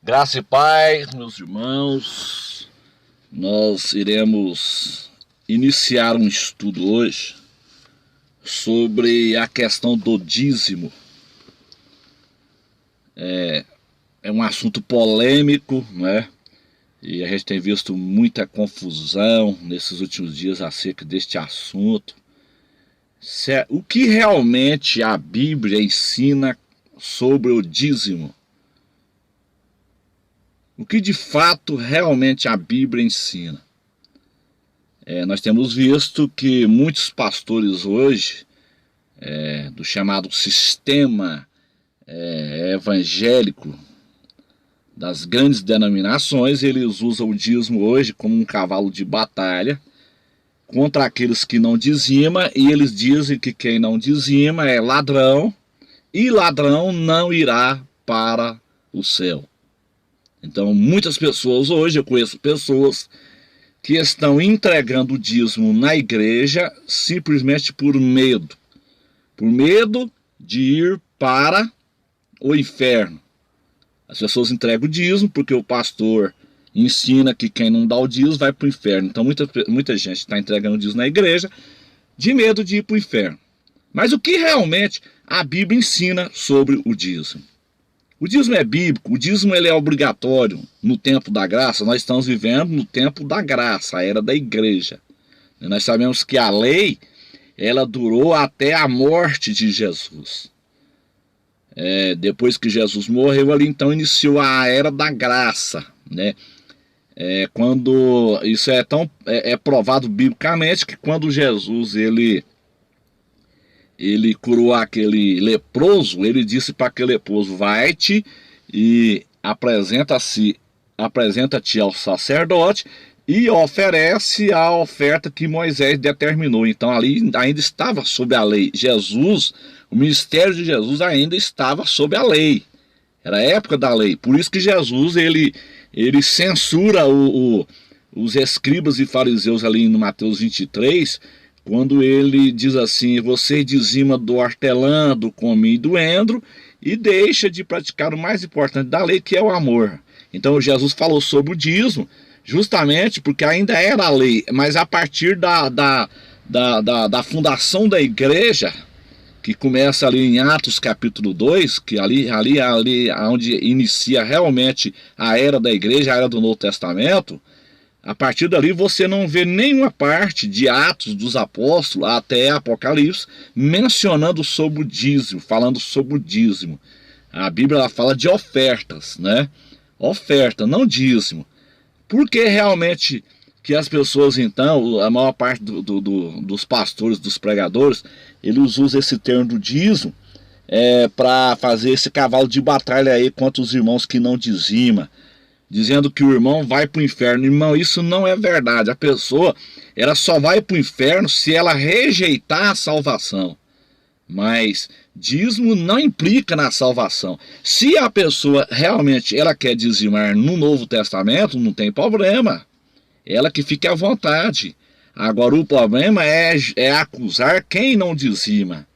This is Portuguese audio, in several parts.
Graça e paz, meus irmãos. Nós iremos iniciar um estudo hoje sobre a questão do dízimo. É um assunto polêmico, né? E a gente tem visto muita confusão nesses últimos dias acerca deste assunto. O que realmente a Bíblia ensina sobre o dízimo? O que de fato realmente a Bíblia ensina? Nós temos visto que muitos pastores hoje, do chamado sistema evangélico das grandes denominações, eles usam o dízimo hoje como um cavalo de batalha contra aqueles que não dizima, e eles dizem que quem não dizima é ladrão, e ladrão não irá para o céu. Então, muitas pessoas hoje, eu conheço pessoas que estão entregando o dízimo na igreja simplesmente por medo de ir para o inferno. As pessoas entregam o dízimo porque o pastor ensina que quem não dá o dízimo vai para o inferno. Então, muita gente está entregando o dízimo na igreja de medo de ir para o inferno. Mas o que realmente a Bíblia ensina sobre o dízimo? O dízimo é bíblico, o dízimo ele é obrigatório no tempo da graça. Nós estamos vivendo no tempo da graça, a era da igreja. E nós sabemos que a lei, ela durou até a morte de Jesus. Depois que Jesus morreu ali, então iniciou a era da graça, né? Quando isso é provado biblicamente, que quando Jesus ele curou aquele leproso, ele disse para aquele leproso: vai-te e apresenta-te ao sacerdote e oferece a oferta que Moisés determinou. Então ali ainda estava sob a lei. O ministério de Jesus ainda estava sob a lei. Era a época da lei. Por isso que Jesus ele censura os escribas e fariseus ali no Mateus 23, quando ele diz assim: você dizima do hortelã, do cominho e do endro, e deixa de praticar o mais importante da lei, que é o amor. Então Jesus falou sobre o dízimo, justamente porque ainda era a lei, mas a partir da fundação da igreja, que começa ali em Atos capítulo 2, que ali onde inicia realmente a era da igreja, a era do Novo Testamento. A partir dali você não vê nenhuma parte de Atos dos Apóstolos até Apocalipse mencionando sobre o dízimo, falando sobre o dízimo. A Bíblia ela fala de ofertas, né? Oferta, não dízimo. Por que realmente que as pessoas, então, a maior parte dos pastores, dos pregadores, eles usam esse termo do dízimo para fazer esse cavalo de batalha aí contra os irmãos que não dizima, dizendo que o irmão vai para o inferno? Irmão, isso não é verdade. A pessoa ela só vai para o inferno se ela rejeitar a salvação. Mas dízimo não implica na salvação. Se a pessoa realmente ela quer dizimar no Novo Testamento, não tem problema. Ela que fique à vontade. Agora o problema é acusar quem não dizima.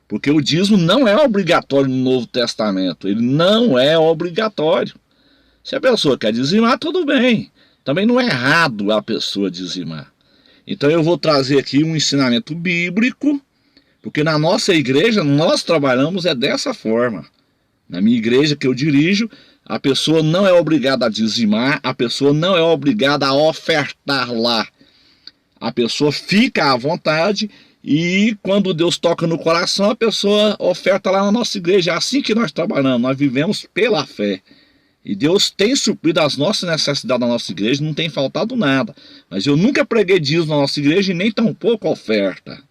Porque o dízimo não é obrigatório no Novo Testamento. Ele não é obrigatório. Se a pessoa quer dizimar, tudo bem. Também não é errado a pessoa dizimar. Então eu vou trazer aqui um ensinamento bíblico, porque na nossa igreja nós trabalhamos dessa forma. Na minha igreja que eu dirijo, a pessoa não é obrigada a dizimar, a pessoa não é obrigada a ofertar lá. A pessoa fica à vontade e quando Deus toca no coração, a pessoa oferta lá na nossa igreja. É assim que nós trabalhamos, nós vivemos pela fé. E Deus tem suprido as nossas necessidades na nossa igreja, não tem faltado nada. Mas eu nunca preguei dízimo na nossa igreja e nem tampouco oferta.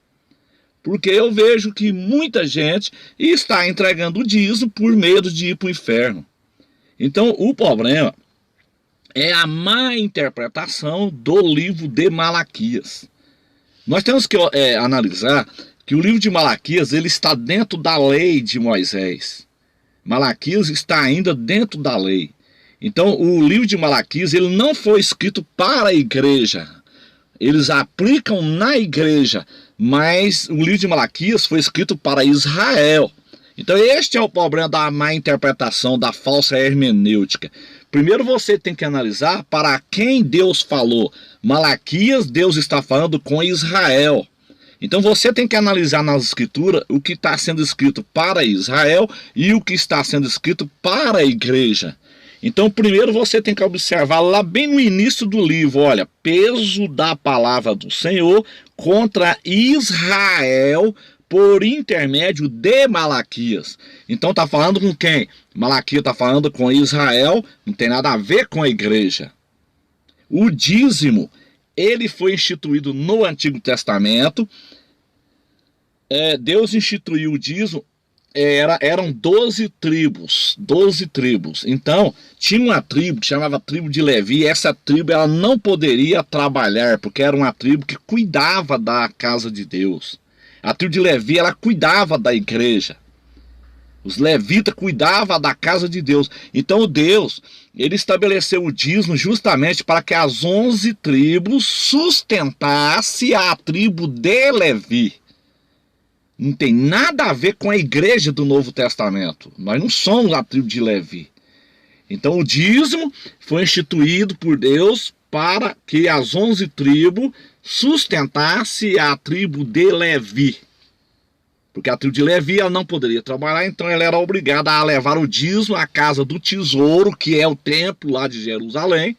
Porque eu vejo que muita gente está entregando o dízimo por medo de ir para o inferno. Então o problema é a má interpretação do livro de Malaquias. Nós temos que analisar que o livro de Malaquias ele está dentro da lei de Moisés. Malaquias está ainda dentro da lei. Então o livro de Malaquias ele não foi escrito para a igreja. Eles aplicam na igreja, mas o livro de Malaquias foi escrito para Israel. Então este é o problema da má interpretação, da falsa hermenêutica. Primeiro você tem que analisar para quem Deus falou. Malaquias, Deus está falando com Israel. Então você tem que analisar nas escrituras o que está sendo escrito para Israel e o que está sendo escrito para a igreja. Então primeiro você tem que observar lá bem no início do livro, olha, peso da palavra do Senhor contra Israel por intermédio de Malaquias. Então está falando com quem? Malaquias está falando com Israel, não tem nada a ver com a igreja. O dízimo, ele foi instituído no Antigo Testamento. Deus instituiu o dízimo, eram 12 tribos. Então, tinha uma tribo que chamava tribo de Levi, e essa tribo ela não poderia trabalhar, porque era uma tribo que cuidava da casa de Deus. A tribo de Levi, ela cuidava da igreja. Os levitas cuidavam da casa de Deus. Então Deus, ele estabeleceu o dízimo justamente para que as 11 tribos sustentassem a tribo de Levi. Não tem nada a ver com a igreja do Novo Testamento. Nós não somos a tribo de Levi. Então o dízimo foi instituído por Deus para que as 11 tribos sustentassem a tribo de Levi. Porque a tribo de Levi ela não poderia trabalhar, então ela era obrigada a levar o dízimo à casa do tesouro, que é o templo lá de Jerusalém.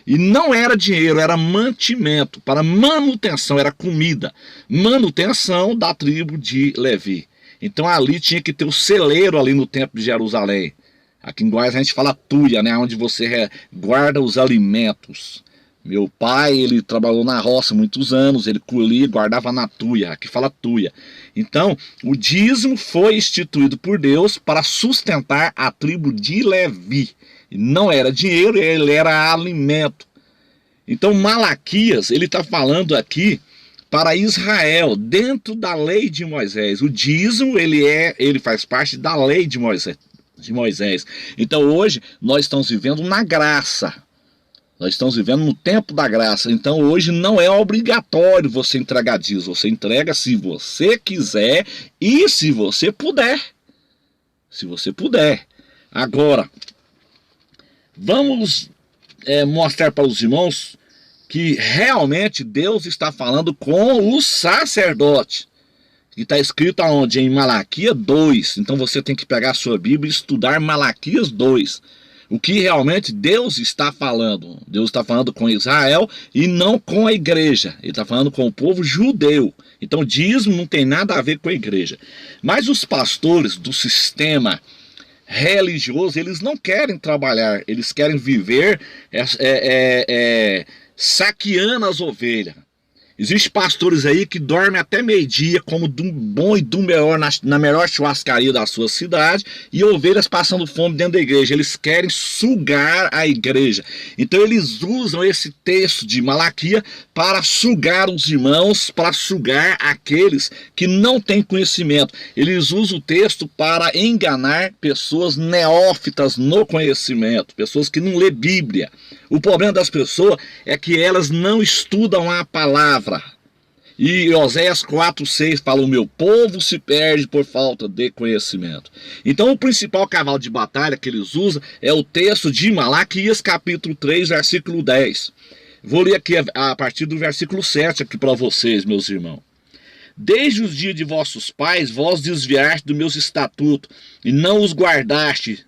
E não era dinheiro, era mantimento, para manutenção, era comida. Manutenção da tribo de Levi. Então ali tinha que ter o celeiro ali no templo de Jerusalém. Aqui em Goiás a gente fala tuia, né? Onde você guarda os alimentos. Meu pai, ele trabalhou na roça muitos anos, ele colhia e guardava na tuia, aqui fala tuia. Então, o dízimo foi instituído por Deus para sustentar a tribo de Levi. E não era dinheiro, ele era alimento. Então, Malaquias, ele está falando aqui para Israel, dentro da lei de Moisés. O dízimo, ele faz parte da lei de Moisés. Então, hoje, nós estamos vivendo na graça. Nós estamos vivendo no tempo da graça. Então hoje não é obrigatório você entregar dízimo. Você entrega se você quiser e se você puder. Se você puder. Agora, vamos mostrar para os irmãos que realmente Deus está falando com o sacerdote. Que está escrito aonde? Em Malaquias 2. Então você tem que pegar a sua Bíblia e estudar Malaquias 2. O que realmente Deus está falando. Deus está falando com Israel e não com a igreja. Ele está falando com o povo judeu. Então dízimo não tem nada a ver com a igreja. Mas os pastores do sistema religioso, eles não querem trabalhar. Eles querem viver saqueando as ovelhas. Existem pastores aí que dormem até meio-dia, como do bom e do melhor na melhor churrascaria da sua cidade, e ovelhas passando fome dentro da igreja. Eles querem sugar a igreja. Então eles usam esse texto de Malaquias para sugar os irmãos, para sugar aqueles que não têm conhecimento. Eles usam o texto para enganar pessoas neófitas no conhecimento, pessoas que não lê Bíblia. O problema das pessoas é que elas não estudam a palavra. E Oséias 4:6 fala: o meu povo se perde por falta de conhecimento. Então o principal cavalo de batalha que eles usam é o texto de Malaquias capítulo 3, versículo 10. Vou ler aqui a partir do versículo 7 aqui para vocês, meus irmãos. Desde os dias de vossos pais, vós desviaste dos meus estatutos e não os guardaste.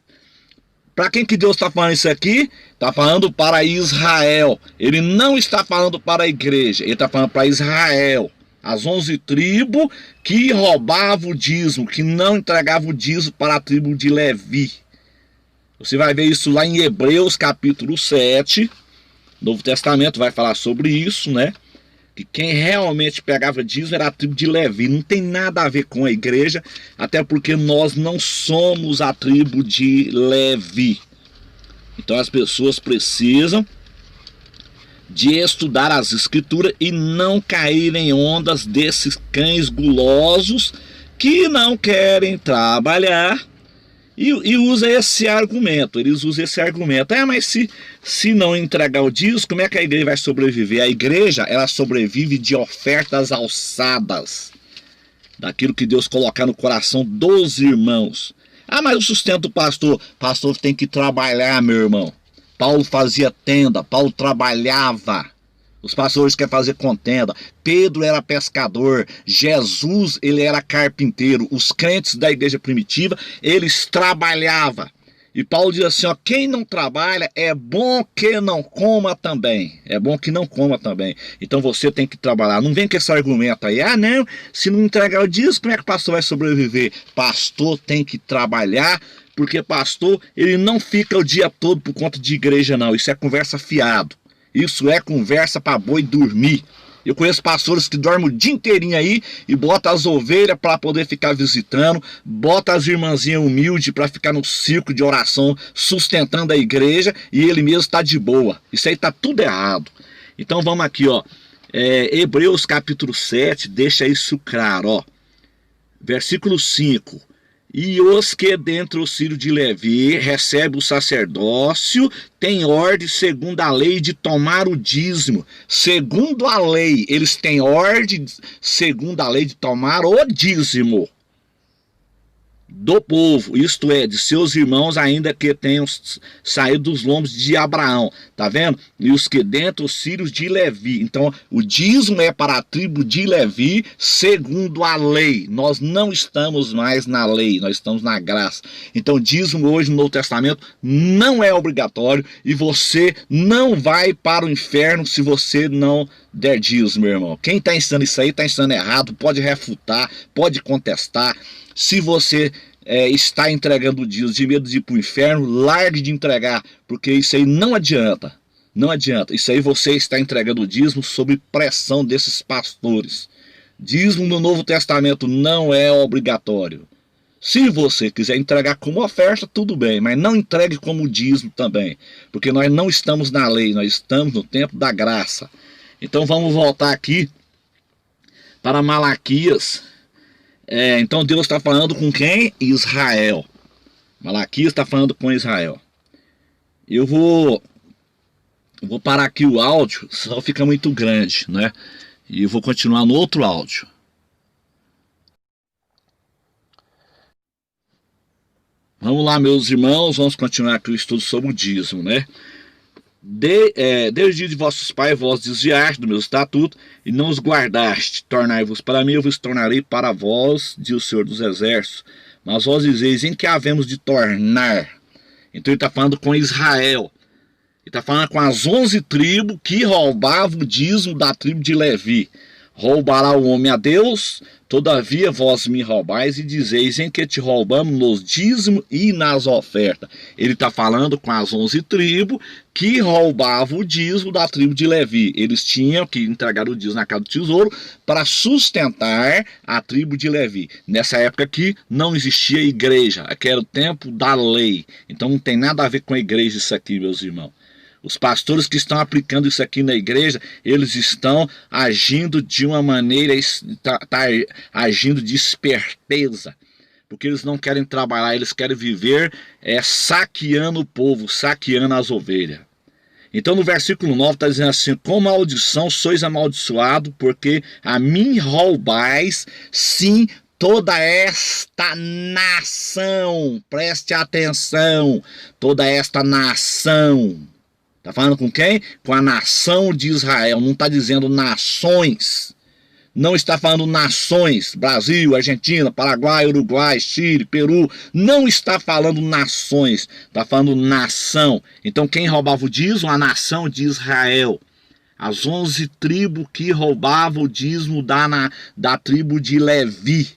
Para quem que Deus está falando isso aqui? Está falando para Israel. Ele não está falando para a igreja. Ele está falando para Israel. As 11 tribos que roubavam o dízimo, que não entregavam o dízimo para a tribo de Levi. Você vai ver isso lá em Hebreus capítulo 7. Novo Testamento vai falar sobre isso, né? Que quem realmente pegava dízimo era a tribo de Levi. Não tem nada a ver com a igreja, até porque nós não somos a tribo de Levi. Então as pessoas precisam de estudar as escrituras e não cair em ondas desses cães gulosos que não querem trabalhar. E usa esse argumento, eles usam esse argumento. Mas se não entregar o dízimo, como é que a igreja vai sobreviver? A igreja, ela sobrevive de ofertas alçadas. daquilo que Deus colocar no coração dos irmãos. Ah, mas o sustento do pastor tem que trabalhar, meu irmão. Paulo fazia tenda, Paulo trabalhava. Os pastores querem fazer contenda. Pedro era pescador, Jesus ele era carpinteiro. Os crentes da igreja primitiva, eles trabalhavam. E Paulo diz assim, ó, quem não trabalha é bom que não coma também. É bom que não coma também. Então você tem que trabalhar. Não vem com esse argumento aí, ah não, se não entregar o dízimo, como é que o pastor vai sobreviver? Pastor tem que trabalhar, porque pastor, ele não fica o dia todo por conta de igreja não. Isso é conversa fiado. Isso é conversa para boi dormir. Eu conheço pastores que dormem o dia inteirinho aí e botam as ovelhas para poder ficar visitando, bota as irmãzinhas humildes para ficar no círculo de oração sustentando a igreja e ele mesmo está de boa. Isso aí está tudo errado. Então vamos aqui, ó. Hebreus capítulo 7, deixa isso claro, ó. Versículo 5. E os que dentre os filhos de Levi recebem o sacerdócio, têm ordem segundo a lei de tomar o dízimo. Segundo a lei, eles têm ordem segundo a lei de tomar o dízimo do povo, isto é, de seus irmãos ainda que tenham saído dos lombos de Abraão, tá vendo? E os que dentre os filhos de Levi. Então o dízimo é para a tribo de Levi segundo a lei. Nós não estamos mais na lei, nós estamos na graça. Então dízimo hoje no Novo Testamento não é obrigatório e você não vai para o inferno se você não der dízimo, meu irmão. Quem está ensinando isso aí está ensinando errado, pode refutar, pode contestar. Se você está entregando o dízimo de medo de ir para o inferno, largue de entregar, porque isso aí não adianta. Não adianta. Isso aí você está entregando o dízimo sob pressão desses pastores. Dízimo no Novo Testamento não é obrigatório. Se você quiser entregar como oferta, tudo bem, mas não entregue como dízimo também, porque nós não estamos na lei, nós estamos no tempo da graça. Então vamos voltar aqui para Malaquias. Então Deus está falando com quem? Israel. Malaquias está falando com Israel. Eu vou parar aqui o áudio, senão fica muito grande, né? E eu vou continuar no outro áudio. Vamos lá, meus irmãos, vamos continuar aqui o estudo sobre o dízimo, né? Desde o dia de vossos pais, vós desviaste do meu estatuto e não os guardaste. Tornai-vos para mim, eu vos tornarei para vós, diz o Senhor dos Exércitos. Mas vós dizeis, em que havemos de tornar? Então ele está falando com Israel. Ele está falando com as 11 tribos que roubavam o dízimo da tribo de Levi. Roubará o homem a Deus, todavia vós me roubais e dizeis em que te roubamos nos dízimos e nas ofertas. Ele está falando com as 11 tribos que roubavam o dízimo da tribo de Levi. Eles tinham que entregar o dízimo na casa do tesouro para sustentar a tribo de Levi. Nessa época aqui não existia igreja, aqui era o tempo da lei. Então não tem nada a ver com a igreja isso aqui, meus irmãos. Os pastores que estão aplicando isso aqui na igreja, eles estão agindo de uma maneira, agindo de esperteza. Porque eles não querem trabalhar, eles querem viver saqueando o povo, saqueando as ovelhas. Então no versículo 9 está dizendo assim, com maldição sois amaldiçoados, porque a mim roubais, sim, toda esta nação. Preste atenção, toda esta nação. Está falando com quem? Com a nação de Israel. Não está dizendo nações. Não está falando nações. Brasil, Argentina, Paraguai, Uruguai, Chile, Peru. Não está falando nações. Está falando nação. Então quem roubava o dízimo? A nação de Israel. As 11 tribos que roubavam o dízimo da tribo de Levi.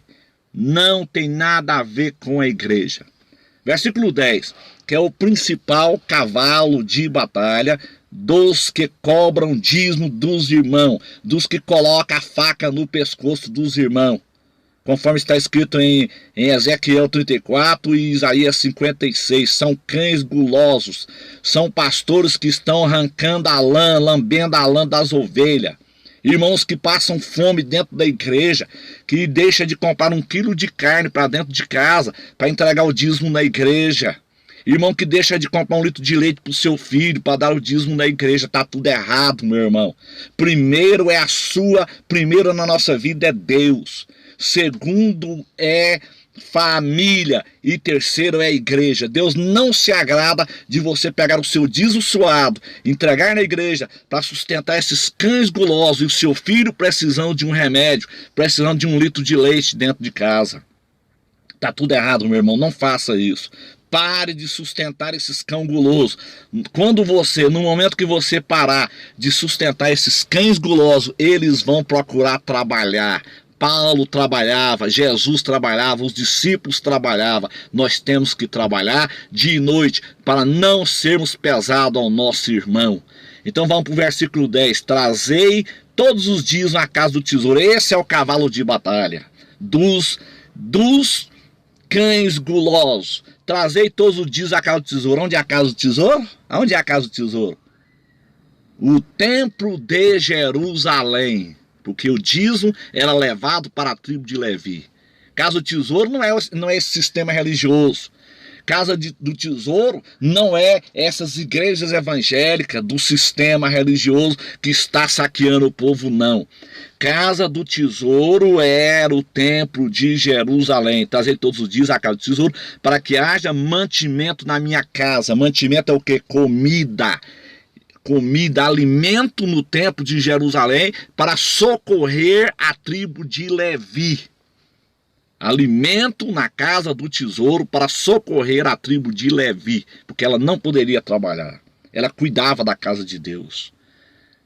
Não tem nada a ver com a igreja. Versículo 10. Que é o principal cavalo de batalha dos que cobram dízimo dos irmãos, dos que colocam a faca no pescoço dos irmãos, conforme está escrito em Ezequiel 34 e Isaías 56, são cães gulosos, são pastores que estão arrancando a lã, lambendo a lã das ovelhas, irmãos que passam fome dentro da igreja, que deixam de comprar 1 quilo de carne para dentro de casa, para entregar o dízimo na igreja, irmão que deixa de comprar 1 litro de leite para o seu filho, para dar o dízimo na igreja, está tudo errado, meu irmão. Primeiro na nossa vida é Deus. segundo é família e terceiro é a igreja. Deus não se agrada de você pegar o seu dízimo suado, entregar na igreja para sustentar esses cães gulosos e o seu filho precisando de um remédio, precisando de 1 litro de leite dentro de casa. Tá tudo errado, meu irmão, não faça isso. Pare de sustentar esses cães gulosos. No momento que você parar de sustentar esses cães gulosos, eles vão procurar trabalhar. Paulo trabalhava, Jesus trabalhava, os discípulos trabalhavam. Nós temos que trabalhar dia e noite para não sermos pesados ao nosso irmão. Então vamos para o versículo 10. Trazei todos os dias na casa do tesouro. Esse é o cavalo de batalha dos cães gulosos. Trazei todos os dias a casa do tesouro. Onde é a casa do tesouro? Onde é a casa do tesouro? O templo de Jerusalém. Porque o dízimo era levado para a tribo de Levi. Casa do tesouro não é esse sistema religioso. Casa do tesouro não é essas igrejas evangélicas do sistema religioso que está saqueando o povo, não. Casa do tesouro era o templo de Jerusalém. Trazer todos os dias a casa do tesouro para que haja mantimento na minha casa. Mantimento é o que? Comida, alimento no templo de Jerusalém para socorrer a tribo de Levi. Alimento na casa do tesouro para socorrer a tribo de Levi, porque ela não poderia trabalhar. Ela cuidava da casa de Deus.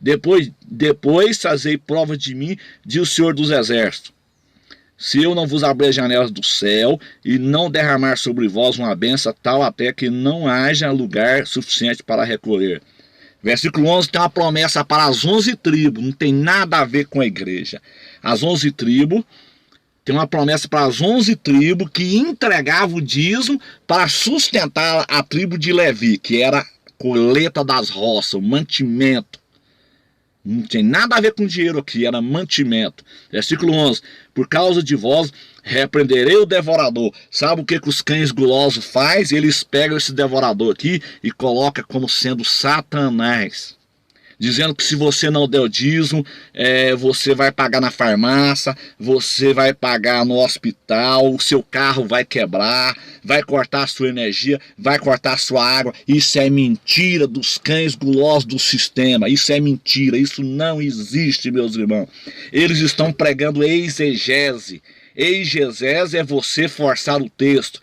Depois fazei prova de mim, diz o Senhor dos Exércitos. Se eu não vos abrir as janelas do céu e não derramar sobre vós uma bênção tal até que não haja lugar suficiente para recolher. Versículo 11 tem uma promessa para as 11 tribos, não tem nada a ver com a igreja. As 11 tribos, tem uma promessa para as 11 tribos que entregavam o dízimo para sustentar a tribo de Levi, que era a colheita das roças, o mantimento. Não tem nada a ver com dinheiro aqui, era mantimento. Versículo 11, por causa de vós repreenderei o devorador. Sabe o que os cães gulosos fazem? Eles pegam esse devorador aqui e colocam como sendo Satanás. Dizendo que se você não der o dízimo, você vai pagar na farmácia, você vai pagar no hospital, o seu carro vai quebrar, vai cortar a sua energia, vai cortar a sua água. Isso é mentira dos cães gulosos do sistema. Isso é mentira, isso não existe, meus irmãos. Eles estão pregando exegese. Exegese é você forçar o texto.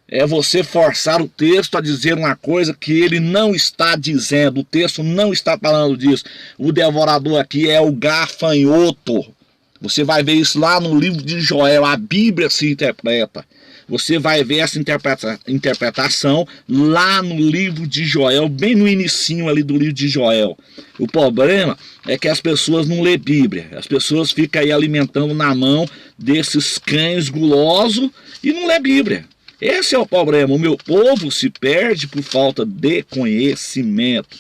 É você forçar o texto a dizer uma coisa que ele não está dizendo. O texto não está falando disso. O devorador aqui é o gafanhoto. Você vai ver isso lá no livro de Joel. A Bíblia se interpreta. Você vai ver essa interpretação lá no livro de Joel, bem no inicinho ali do livro de Joel. O problema é que as pessoas não lêem Bíblia. As pessoas ficam aí alimentando na mão desses cães gulosos e não lê Bíblia. Esse é o problema. O meu povo se perde por falta de conhecimento.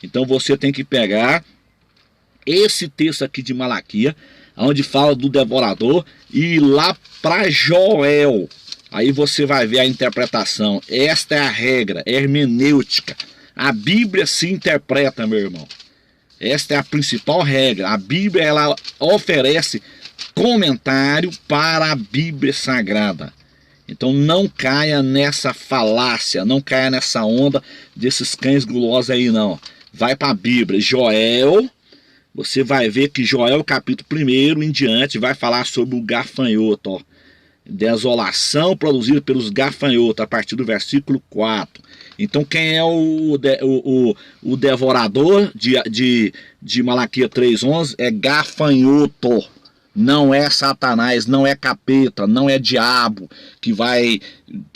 Então você tem que pegar esse texto aqui de Malaquias, onde fala do devorador, e ir lá para Joel. Aí você vai ver a interpretação. Esta é a regra, é hermenêutica. A Bíblia se interpreta, meu irmão. Esta é a principal regra. A Bíblia, ela oferece comentário para a Bíblia Sagrada. Então não caia nessa falácia, não caia nessa onda desses cães gulosos aí não. Vai para a Bíblia, Joel, você vai ver que Joel capítulo 1 em diante vai falar sobre o gafanhoto, ó. Desolação produzida pelos gafanhotos, a partir do versículo 4. Então quem é o devorador de Malaquias 3:11 é gafanhoto. Não é Satanás, não é capeta, não é diabo que vai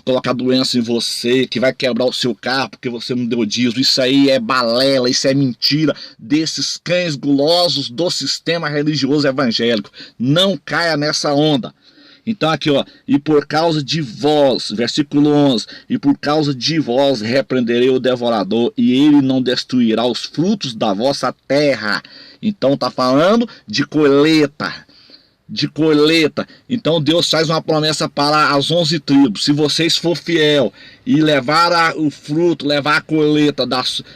colocar doença em você, que vai quebrar o seu carro porque você não deu dízimo. Isso aí é balela, isso é mentira desses cães gulosos do sistema religioso evangélico. Não caia nessa onda. Então aqui, ó, e por causa de vós, versículo 11, e por causa de vós repreenderei o devorador, e ele não destruirá os frutos da vossa terra. Então tá falando de colheita. Então Deus faz uma promessa para as 11 tribos. Se vocês for fiel e levar o fruto, levar a colheita,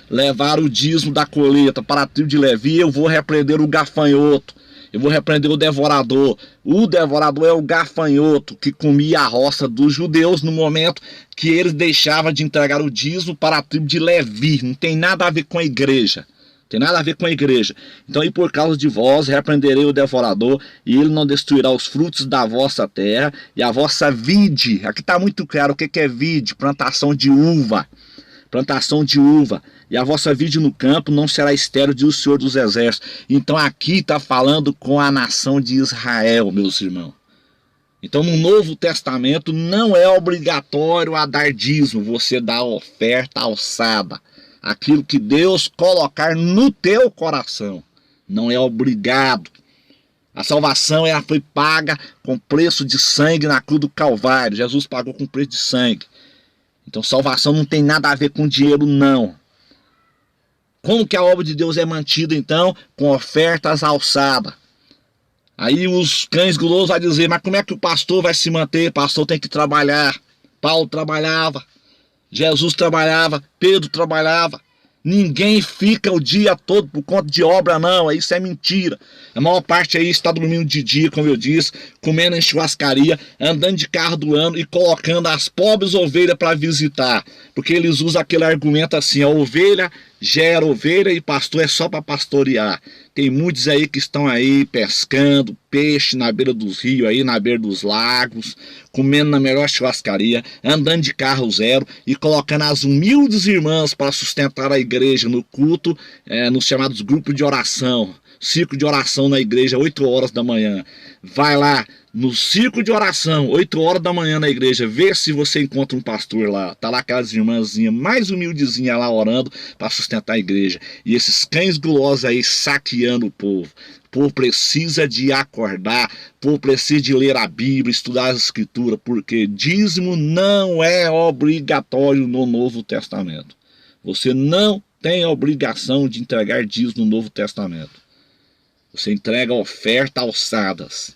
levar o dízimo da colheita para a tribo de Levi, eu vou repreender o gafanhoto. Eu vou repreender o devorador. O devorador é o gafanhoto que comia a roça dos judeus no momento que eles deixavam de entregar o dízimo para a tribo de Levi. Não tem nada a ver com a igreja. Tem nada a ver com a igreja. Então, e por causa de vós, repreenderei o devorador, e ele não destruirá os frutos da vossa terra, e a vossa vide. Aqui está muito claro o que é vide: plantação de uva. Plantação de uva. E a vossa vide no campo não será estéril, diz o Senhor dos Exércitos. Então aqui está falando com a nação de Israel, meus irmãos. Então no Novo Testamento não é obrigatório a dar dízimo, você dá oferta alçada. Aquilo que Deus colocar no teu coração. Não é obrigado. A salvação foi paga com preço de sangue na cruz do Calvário. Jesus pagou com preço de sangue. Então salvação não tem nada a ver com dinheiro, não. Como que a obra de Deus é mantida, então? Com ofertas alçadas. Aí os cães gulosos vão dizer, mas como é que o pastor vai se manter? O pastor tem que trabalhar. Paulo trabalhava, Jesus trabalhava, Pedro trabalhava. Ninguém fica o dia todo por conta de obra, não. Isso é mentira. A maior parte aí está dormindo de dia, como eu disse, comendo em churrascaria, andando de carro do ano e colocando as pobres ovelhas para visitar. Porque eles usam aquele argumento assim, a ovelha gera ovelha e pastor é só para pastorear. Tem muitos aí que estão aí pescando peixe na beira dos rios, aí na beira dos lagos, comendo na melhor churrascaria, andando de carro zero e colocando as humildes irmãs para sustentar a igreja no culto, nos chamados grupos de oração. Círculo de oração na igreja, 8 horas da manhã. Vai lá no círculo de oração, 8 horas da manhã na igreja, vê se você encontra um pastor lá. Tá lá aquelas irmãzinhas mais humildezinhas lá orando para sustentar a igreja. E esses cães gulosos aí saqueando o povo. O povo precisa de acordar, o povo precisa de ler a Bíblia, estudar as escrituras, porque dízimo não é obrigatório no Novo Testamento. Você não tem a obrigação de entregar dízimo no Novo Testamento. Você entrega oferta alçadas.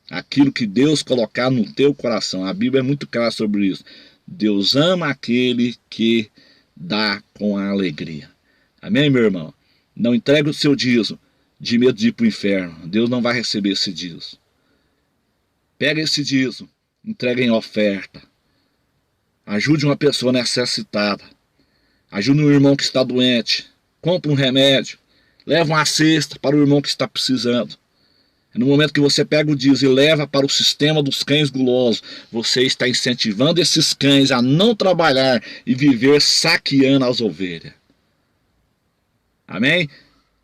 Aquilo que Deus colocar no teu coração. A Bíblia é muito clara sobre isso. Deus ama aquele que dá com a alegria. Amém, meu irmão? Não entregue o seu dízimo de medo de ir para o inferno. Deus não vai receber esse dízimo. Pega esse dízimo, entrega em oferta. Ajude uma pessoa necessitada. Ajude um irmão que está doente. Compre um remédio. Leva uma cesta para o irmão que está precisando. No momento que você pega o dízimo e leva para o sistema dos cães gulosos, você está incentivando esses cães a não trabalhar e viver saqueando as ovelhas. Amém?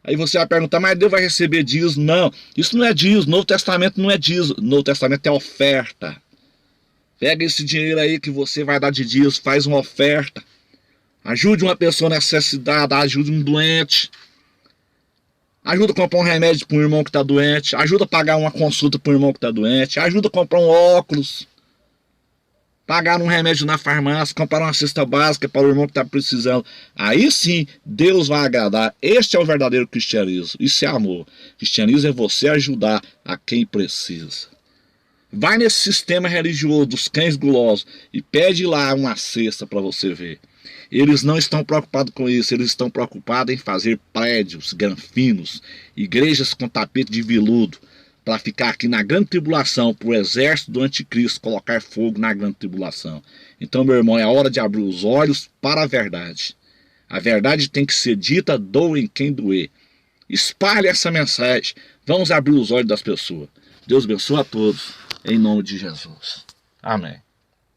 Aí você vai perguntar, mas Deus vai receber dízimo? Não, isso não é dízimo. Novo Testamento não é dízimo. Novo Testamento é oferta. Pega esse dinheiro aí que você vai dar de dízimo, faz uma oferta. Ajude uma pessoa necessitada, ajude um doente. Ajuda a comprar um remédio para um irmão que está doente. Ajuda a pagar uma consulta para um irmão que está doente. Ajuda a comprar um óculos. Pagar um remédio na farmácia. Comprar uma cesta básica para o irmão que está precisando. Aí sim, Deus vai agradar. Este é o verdadeiro cristianismo. Isso é amor. Cristianismo é você ajudar a quem precisa. Vai nesse sistema religioso dos cães gulosos e pede lá uma cesta para você ver. Eles não estão preocupados com isso, eles estão preocupados em fazer prédios, granfinos, igrejas com tapete de veludo, para ficar aqui na grande tribulação, para o exército do anticristo colocar fogo na grande tribulação. Então, meu irmão, é hora de abrir os olhos para a verdade. A verdade tem que ser dita, doem quem doer. Espalhe essa mensagem, vamos abrir os olhos das pessoas. Deus abençoe a todos, em nome de Jesus. Amém.